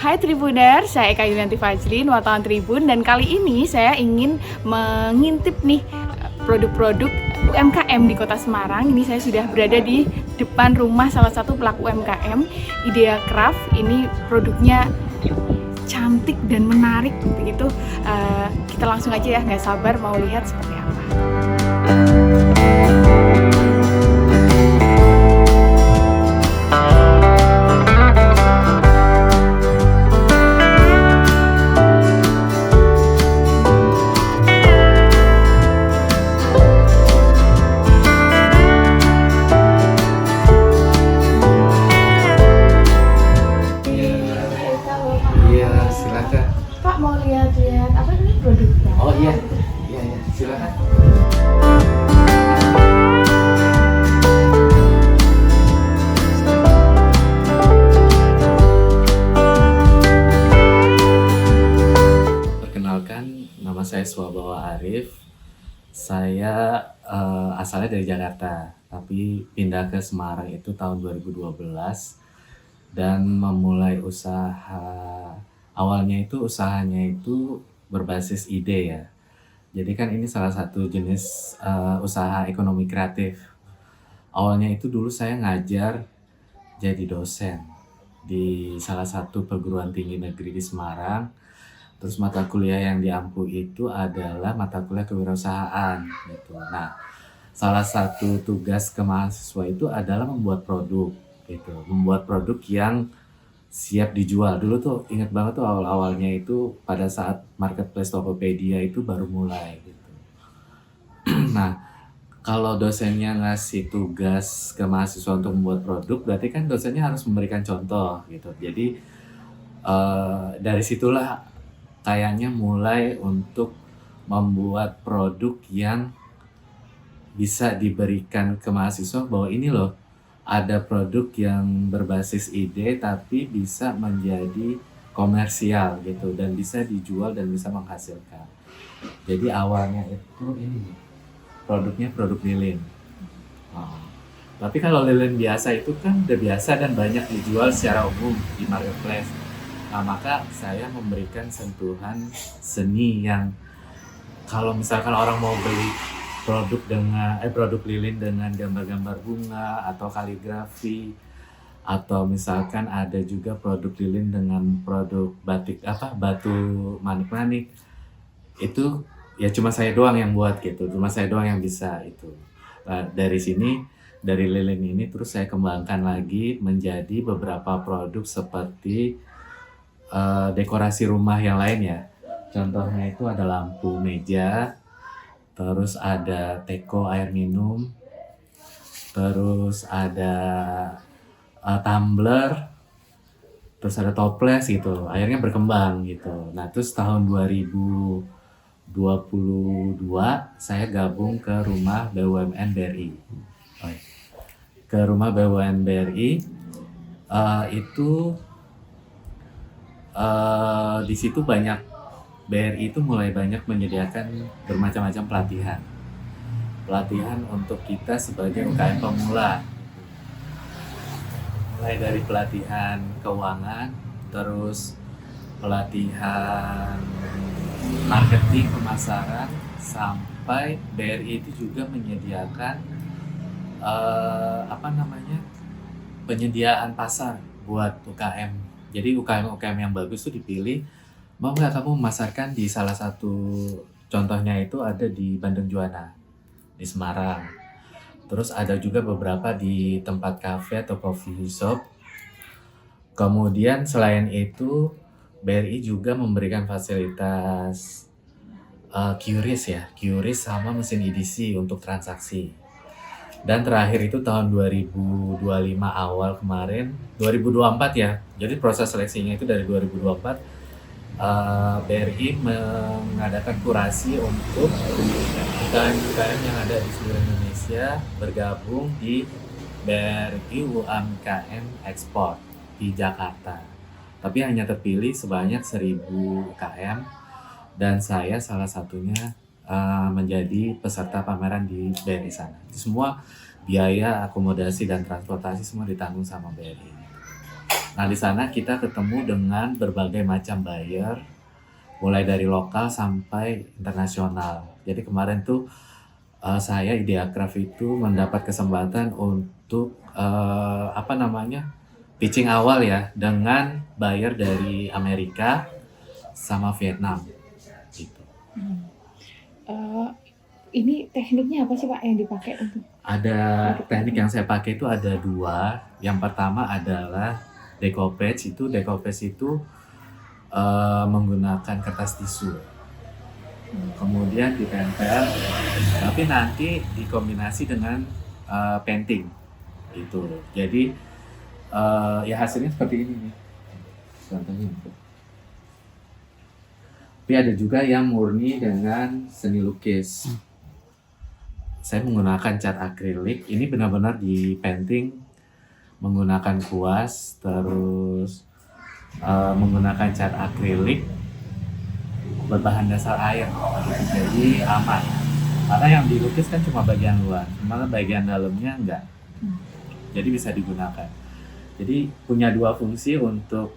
Hai Tribuner, saya Eka Yulianti Fajrin, wartawan Tribun, dan kali ini saya ingin mengintip nih produk-produk UMKM di Kota Semarang. Ini saya sudah berada di depan rumah salah satu pelaku UMKM, Idea Craft. Ini produknya cantik dan menarik begitu. Kita langsung aja ya, nggak sabar mau lihat seperti apa. Iya, silakan. Pak mau lihat-lihat apa ini produknya? Oh iya, iya, silakan. Perkenalkan, nama saya Swabawa Arif. Saya asalnya dari Jakarta, tapi pindah ke Semarang itu tahun 2012 dan memulai usahanya itu berbasis ide ya. Jadi kan ini salah satu jenis usaha ekonomi kreatif. Awalnya itu dulu saya ngajar jadi dosen di salah satu perguruan tinggi negeri di Semarang. Terus mata kuliah yang diampu itu adalah mata kuliah kewirausahaan gitu. Nah, salah satu tugas ke mahasiswa itu adalah membuat produk gitu. Membuat produk yang siap dijual. Dulu tuh ingat banget tuh awal-awalnya itu pada saat marketplace Tokopedia itu baru mulai gitu. Nah, kalau dosennya ngasih tugas ke mahasiswa untuk membuat produk, berarti kan dosennya harus memberikan contoh gitu. Jadi dari situlah kayaknya mulai untuk membuat produk yang bisa diberikan ke mahasiswa bahwa ini loh ada produk yang berbasis ide tapi bisa menjadi komersial gitu dan bisa dijual dan bisa menghasilkan. Jadi awalnya itu ini produknya produk lilin. Oh. Tapi kalau lilin biasa itu kan udah biasa dan banyak dijual secara umum di marketplace. Nah, maka saya memberikan sentuhan seni yang kalau misalkan orang mau beli produk lilin dengan gambar-gambar bunga atau kaligrafi, atau misalkan ada juga produk lilin dengan produk batu manik-manik, itu ya cuma saya doang yang buat gitu, cuma saya doang yang bisa itu. Nah, dari lilin ini terus saya kembangkan lagi menjadi beberapa produk seperti dekorasi rumah yang lain ya. Contohnya itu ada lampu meja, terus ada teko air minum, terus ada tumbler, terus ada toples gitu. Akhirnya berkembang gitu. Nah, terus tahun 2022 saya gabung ke rumah BUMN BRI. Ke rumah BUMN BRI itu di situ BRI itu mulai banyak menyediakan bermacam-macam pelatihan untuk kita sebagai UKM pemula, mulai dari pelatihan keuangan, terus pelatihan marketing pemasaran, sampai BRI itu juga menyediakan penyediaan pasar buat UKM. Jadi UKM yang bagus tuh dipilih, mau nggak kamu memasarkan di salah satu, contohnya itu ada di Bandung Juana, di Semarang. Terus ada juga beberapa di tempat kafe atau coffee shop. Kemudian selain itu, BRI juga memberikan fasilitas QRIS sama mesin EDC untuk transaksi. Dan terakhir itu tahun 2025 awal kemarin, 2024 ya. Jadi proses seleksinya itu dari 2024, BRI mengadakan kurasi untuk UKM-UKM yang ada di seluruh Indonesia bergabung di BRI UMKM Export di Jakarta. Tapi hanya terpilih sebanyak 1.000 UKM dan saya salah satunya menjadi peserta pameran di BRI sana. Semua biaya akomodasi dan transportasi semua ditanggung sama BRI. Nah, di sana kita ketemu dengan berbagai macam buyer, mulai dari lokal sampai internasional. Jadi kemarin tuh saya Ideakraft itu mendapat kesempatan untuk pitching awal ya dengan buyer dari Amerika sama Vietnam gitu. Eh, ini tekniknya apa sih Pak yang dipakai untuk? Ada teknik yang saya pakai itu ada dua. Yang pertama adalah decoupage. Decoupage itu menggunakan kertas tisu. Kemudian ditempel, tapi nanti dikombinasi dengan painting gitu. Jadi ya hasilnya seperti ini nih. Contohnya. Tapi ada juga yang murni dengan seni lukis. Saya menggunakan cat akrilik. Ini benar-benar di painting menggunakan kuas, terus menggunakan cat akrilik berbahan dasar air. Jadi aman. Karena yang dilukis kan cuma bagian luar, malah bagian dalamnya enggak. Jadi bisa digunakan. Jadi punya dua fungsi, untuk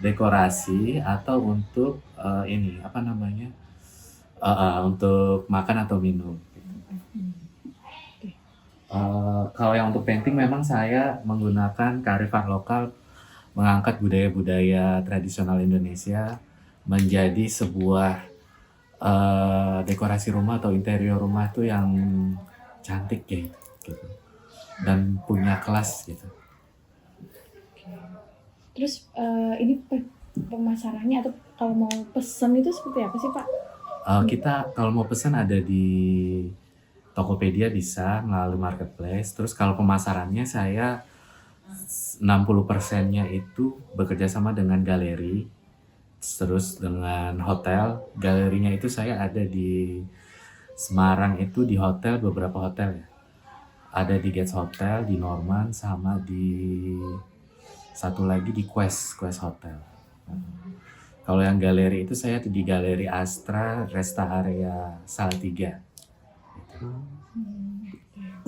dekorasi atau untuk untuk makan atau minum. Kalau yang untuk painting memang saya menggunakan kearifan lokal, mengangkat budaya-budaya tradisional Indonesia menjadi sebuah dekorasi rumah atau interior rumah itu yang cantik gitu. Dan punya kelas gitu. Terus ini pemasarannya atau kalau mau pesen itu seperti apa sih Pak? Kita kalau mau pesan ada di Tokopedia, bisa melalui marketplace. Terus kalau pemasarannya saya 60%-nya itu bekerja sama dengan galeri, terus dengan hotel. Galerinya itu saya ada di Semarang, itu di hotel, beberapa hotel ya. Ada di Gates Hotel, di Norman, sama di satu lagi di Quest Hotel. Kalau yang galeri itu saya di Galeri Astra Resta Area Salatiga.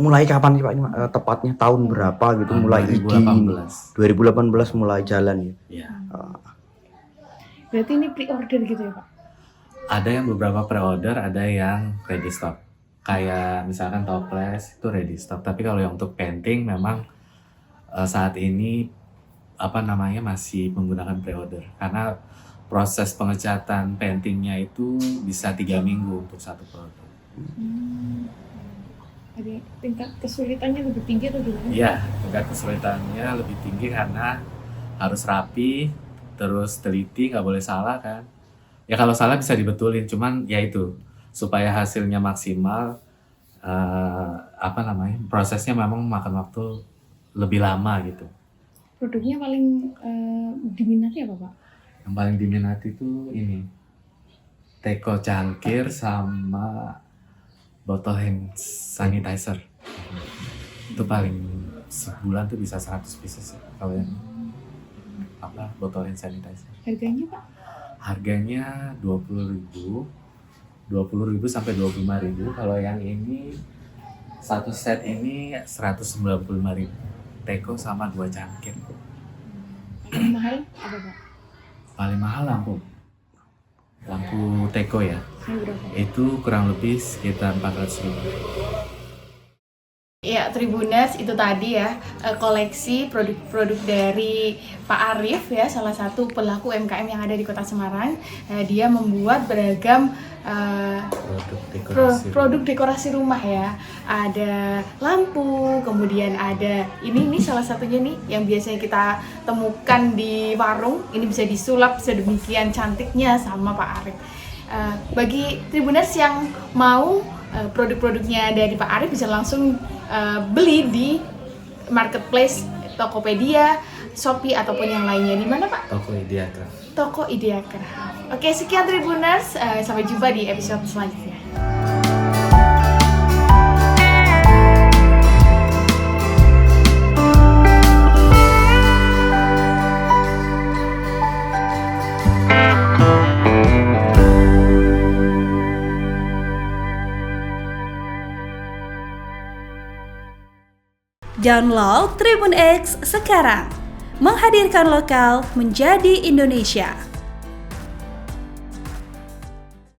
Mulai kapan sih Pak ini tepatnya tahun berapa gitu mulai 2018. 2018 mulai jalan ya. Iya. Berarti ini pre-order gitu ya Pak? Ada yang beberapa pre-order, ada yang ready stock. Kayak misalkan toples itu ready stock. Tapi kalau yang untuk painting memang saat ini masih menggunakan pre-order, karena proses pengecatan paintingnya itu bisa 3 minggu untuk satu produk. Jadi tingkat kesulitannya lebih tinggi atau gimana? Iya, tingkat kesulitannya lebih tinggi karena harus rapi, terus teliti, nggak boleh salah kan. Ya kalau salah bisa dibetulin, cuman ya itu supaya hasilnya maksimal, prosesnya memang makan waktu lebih lama gitu. Produknya paling diminati apa Pak? Yang paling diminati itu ini, teko cangkir sama botol hand sanitizer. Itu paling sebulan tuh bisa 100 pieces ya, kalau yang botol hand sanitizer. Harganya Pak? Harganya 20.000 sampai 25.000. Kalau yang ini satu set ini 195.000. Teko sama 2 cangkir. Paling mahal apa Pak? Paling mahal lampu teko ya. Berapa? Itu kurang lebih sekitar 400.000. Ya, Tribuners, itu tadi ya koleksi produk-produk dari Pak Arif ya, salah satu pelaku UMKM yang ada di Kota Semarang. Dia membuat beragam produk dekorasi rumah ya. Ada lampu, kemudian ada ini salah satunya nih yang biasanya kita temukan di warung. Ini bisa disulap sedemikian cantiknya sama Pak Arif. Bagi Tribuners yang mau produk-produknya dari Pak Arif bisa langsung beli di marketplace Tokopedia, Shopee ataupun yang lainnya. Di mana Pak? Toko Ideakraft. Toko Ideakraft. Oke, sekian Tribuners, sampai jumpa di episode selanjutnya. Download Tribun X sekarang, menghadirkan lokal menjadi Indonesia.